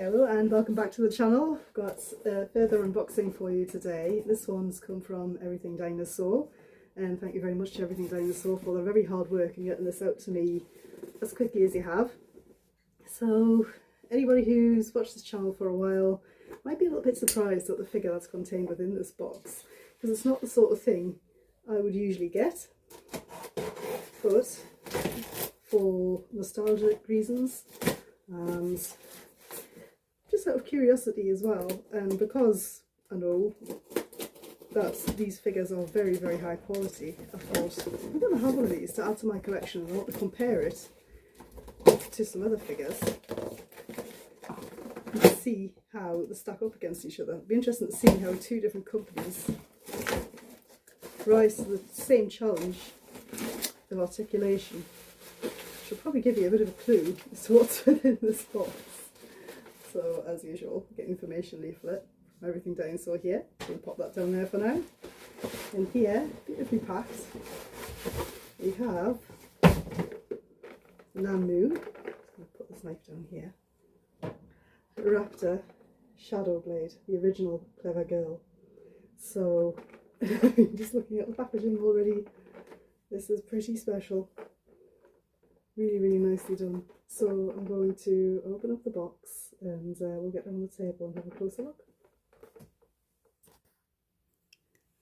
Hello and welcome back to the channel. I've got a further unboxing for you today. This one's come from Everything Dinosaur, and thank you very much to Everything Dinosaur for their very hard work in getting this out to me as quickly as you have. So anybody who's watched this channel for a while might be a little bit surprised at the figure that's contained within this box, because it's not the sort of thing I would usually get, but for nostalgic reasons and just out of curiosity as well, and because I know that these figures are very, very high quality, I thought I'm going to have one of these to add to my collection, and I want to compare it to some other figures and see how they stack up against each other. It'd be interesting to see how two different companies rise to the same challenge of articulation. Which will probably give you a bit of a clue as to what's within this box. So, as usual, get information leaflet from Everything Dinosaur here. I'm going to pop that down there for now. And here, beautifully packed, we have Nannu. I'm just going to put this knife down here. Raptor Shadow Blade, the original Clever Girl. So, just looking at the packaging already, this is pretty special. Really, really nicely done. So I'm going to open up the box and we'll get them on the table and have a closer look.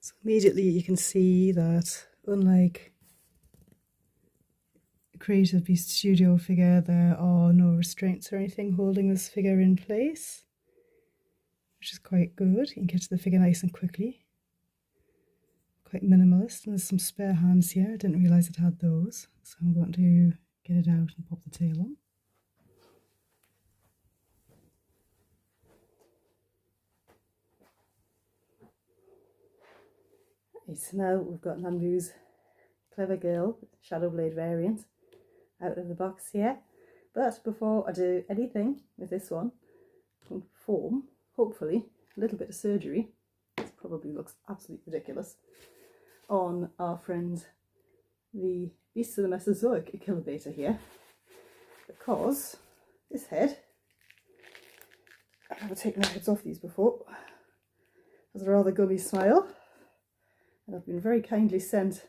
So immediately you can see that, unlike a Creative Beast Studio figure, there are no restraints or anything holding this figure in place, which is quite good. You can get to the figure nice and quickly. Quite minimalist, and there's some spare hands here. I didn't realise it had those, so I'm going to get it out and pop the tail on. Right, so now we've got Nannu's Clever Girl Shadow Blade variant out of the box here. But before I do anything with this one, I'm going to perform, hopefully, a little bit of surgery. This probably looks absolutely ridiculous, on our friend the Beast of the Mesozoic Echinobator here, because this head, I've never taken the heads off these before, has a rather gummy smile, and I've been very kindly sent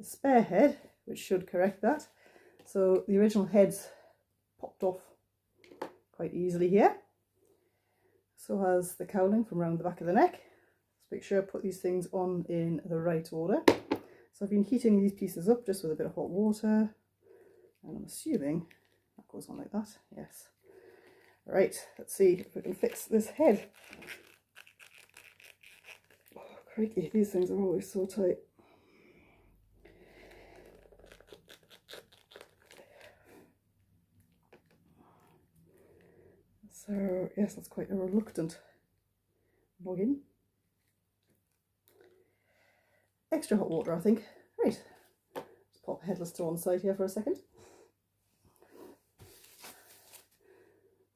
a spare head which should correct that. So the original head's popped off quite easily here, so has the cowling from around the back of the neck. Let's make sure I put these things on in the right order. So I've been heating these pieces up just with a bit of hot water, and I'm assuming that goes on like that. Yes. Right, let's see if we can fix this head. Oh, crikey, these things are always so tight. So yes, that's quite a reluctant noggin. Extra hot water, I think. Right, just pop headless to one side here for a second.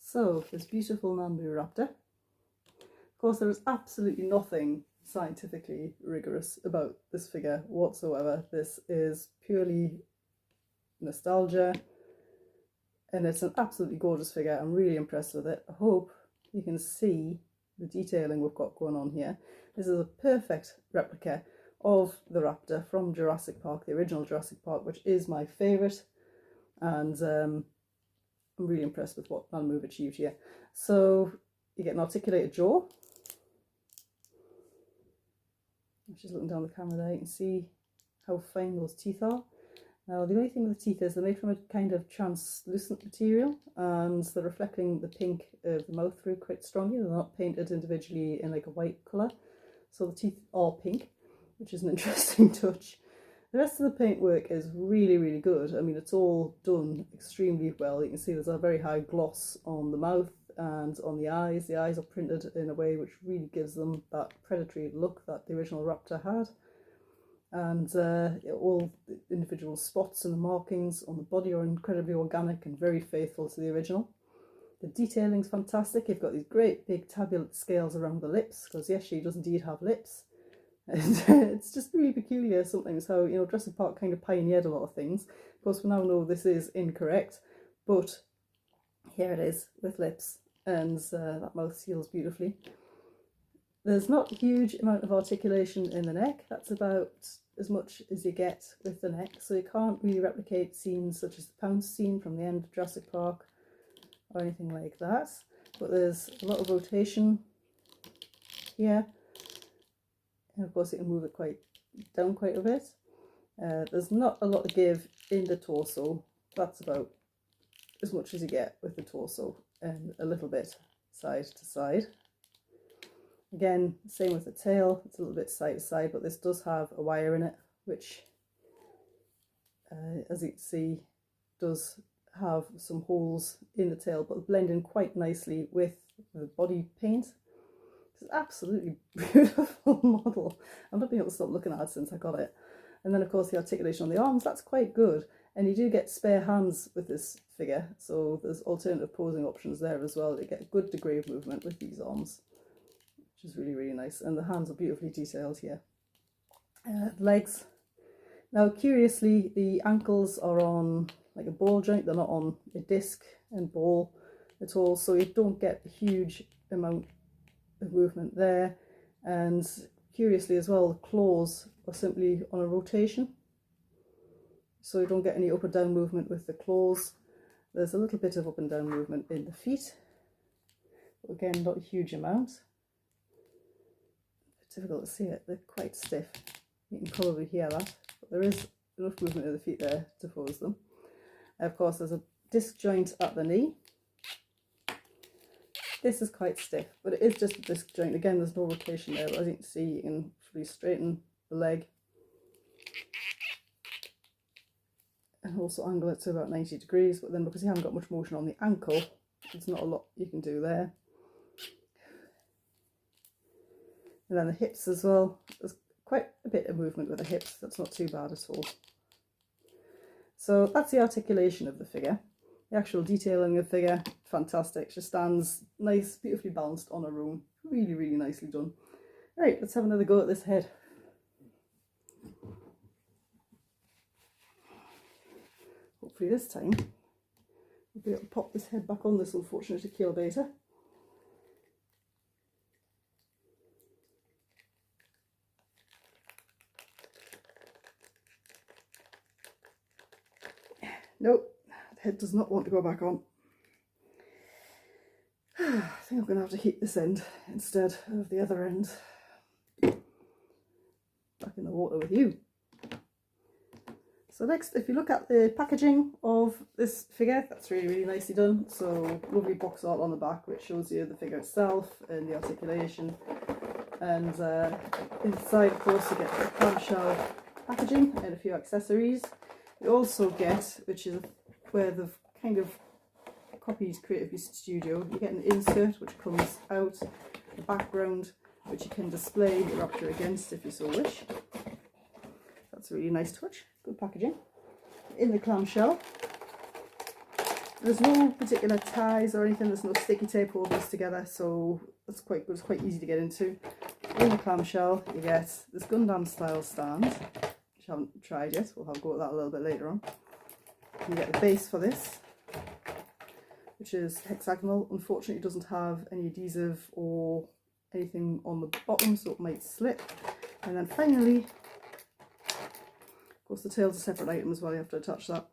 So, this beautiful Nannu raptor. Of course, there is absolutely nothing scientifically rigorous about this figure whatsoever. This is purely nostalgia, and it's an absolutely gorgeous figure. I'm really impressed with it. I hope you can see the detailing we've got going on here. This is a perfect replica of the raptor from Jurassic Park, the original Jurassic Park, which is my favourite, and I'm really impressed with what Nannu have achieved here. So you get an articulated jaw. Just looking down the camera there, you can see how fine those teeth are. Now the only thing with the teeth is they're made from a kind of translucent material, and they're reflecting the pink of the mouth through quite strongly. They're not painted individually in like a white colour, so the teeth are pink, which is an interesting touch. The rest of the paintwork is really, really good. I mean, it's all done extremely well. You can see there's a very high gloss on the mouth and on the eyes. The eyes are printed in a way which really gives them that predatory look that the original raptor had. And all the individual spots and the markings on the body are incredibly organic and very faithful to the original. The detailing's fantastic. You've got these great big tabular scales around the lips, because yes, she does indeed have lips. And it's just really peculiar something. So, you know, Jurassic Park kind of pioneered a lot of things. Of course, we now know this is incorrect, but here it is with lips and that mouth seals beautifully. There's not a huge amount of articulation in the neck. That's about as much as you get with the neck, so you can't really replicate scenes such as the pounce scene from the end of Jurassic Park or anything like that. But there's a lot of rotation here, and of course you can move it down quite a bit. There's not a lot of give in the torso. That's about as much as you get with the torso, and a little bit side to side. Again, same with the tail, it's a little bit side to side, but this does have a wire in it, which, as you can see, does have some holes in the tail, but blend in quite nicely with the body paint. It's an absolutely beautiful model. I've not been able to stop looking at it since I got it. And then of course the articulation on the arms, that's quite good. And you do get spare hands with this figure, so there's alternative posing options there as well. You get a good degree of movement with these arms, which is really, really nice. And the hands are beautifully detailed here. Legs. Now, curiously, the ankles are on like a ball joint. They're not on a disc and ball at all, so you don't get a huge amount of movement there. And curiously as well, the claws are simply on a rotation, so you don't get any up or down movement with the claws. There's a little bit of up and down movement in the feet, but again, not a huge amount. It's difficult to see it, they're quite stiff. You can probably hear that, but there is enough movement in the feet there to pose them. Of course, there's a disc joint at the knee. This is quite stiff, but it is just a disc joint. Again, there's no rotation there, but as you can see, you can really straighten the leg and also angle it to about 90 degrees, but then because you haven't got much motion on the ankle, there's not a lot you can do there. And then the hips as well, there's quite a bit of movement with the hips, that's not too bad at all. So that's the articulation of the figure. The actual detailing of the figure, fantastic. She stands nice, beautifully balanced on her own. Really, really nicely done. Right, let's have another go at this head. Hopefully this time we'll be able to pop this head back on this unfortunate Akil beta. Nope, the head does not want to go back on. I think I'm going to have to heat this end instead of the other end. Back in the water with you. So next, if you look at the packaging of this figure, that's really, really nicely done. So lovely box art on the back, which shows you the figure itself and the articulation. And inside, of course, you get the clamshell packaging and a few accessories. You also get, which is where they've kind of copied Creative Beast Studio, you get an insert which comes out, the background which you can display the raptor against if you so wish. That's a really nice touch, good packaging. In the clamshell, there's no particular ties or anything, there's no sticky tape holding this together, so that's quite good, it's quite easy to get into. In the clamshell you get this Gundam style stand, which I haven't tried yet, we'll have a go at that a little bit later on. You get the base for this, which is hexagonal. Unfortunately it doesn't have any adhesive or anything on the bottom, so it might slip. And then finally, of course the tail's a separate item as well, you have to attach that.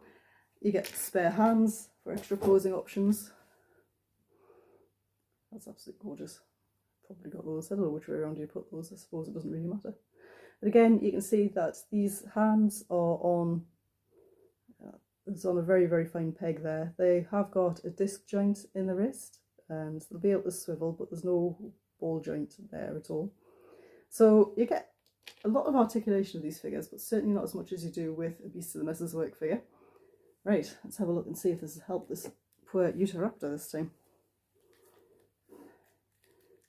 You get spare hands for extra posing options. That's absolutely gorgeous. Probably got those, I don't know which way around you put those, I suppose it doesn't really matter. But again, you can see that these hands are on, it's on a very, very fine peg there. They have got a disc joint in the wrist and they'll be able to swivel, but there's no ball joint there at all. So you get a lot of articulation of these figures, but certainly not as much as you do with a Beast of the Mesozoic figure. Right, let's have a look and see if this has helped this poor Utahraptor this time.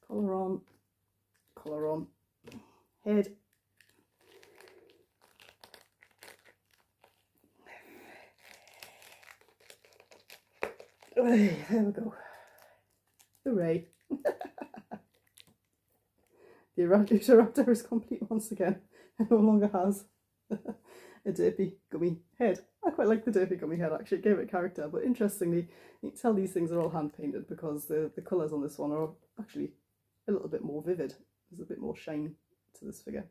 Collar on, head. There we go. Hooray. The Utahraptor is complete once again. It no longer has a derpy, gummy head. I quite like the derpy gummy head actually, it gave it character, but interestingly, you can tell these things are all hand painted because the colours on this one are actually a little bit more vivid. There's a bit more shine to this figure.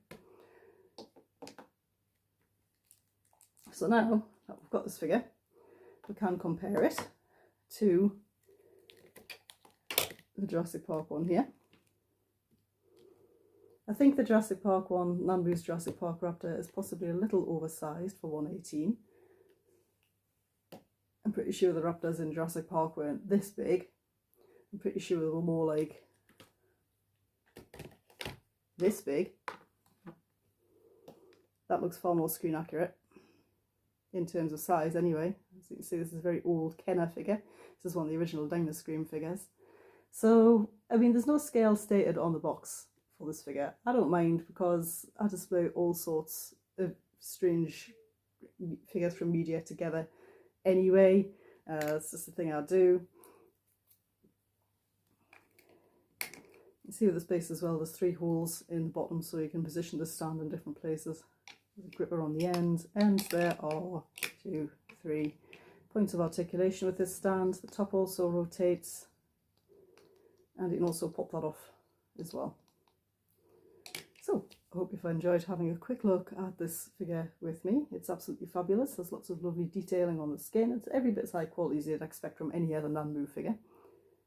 So now that we've got this figure, we can compare it to the Jurassic Park one here. I think the Jurassic Park one, Nannu's Jurassic Park Raptor, is possibly a little oversized for 118. I'm pretty sure the raptors in Jurassic Park weren't this big. I'm pretty sure they were more like this big. That looks far more screen accurate in terms of size anyway. As you can see, this is a very old Kenner figure. This is one of the original Dino-Scream figures. So, I mean, there's no scale stated on the box for this figure. I don't mind because I display all sorts of strange figures from media together anyway. It's just a thing I do. You see with the space as well, there's 3 holes in the bottom so you can position the stand in different places. There's a gripper on the ends. Ends there are 2, 3 points of articulation with this stand. The top also rotates and you can also pop that off as well. So, I hope you've enjoyed having a quick look at this figure with me. It's absolutely fabulous. There's lots of lovely detailing on the skin. It's every bit as high quality as you'd expect from any other Nannu figure.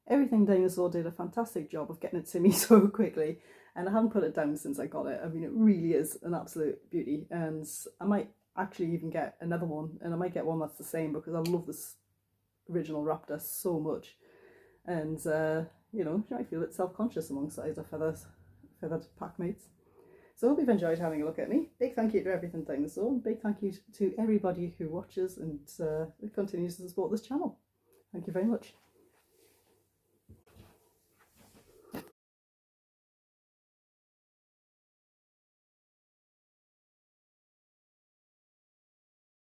Everything Dinosaur did a fantastic job of getting it to me so quickly, and I haven't put it down since I got it. I mean, it really is an absolute beauty, and I might actually even get another one, and I might get one that's the same because I love this original Raptor so much. And, you know, you might feel a bit self-conscious alongside a feathered pack mates. So I hope you've enjoyed having a look at me. Big thank you to Everything Dinosaur. Big thank you to everybody who watches and continues to support this channel. Thank you very much.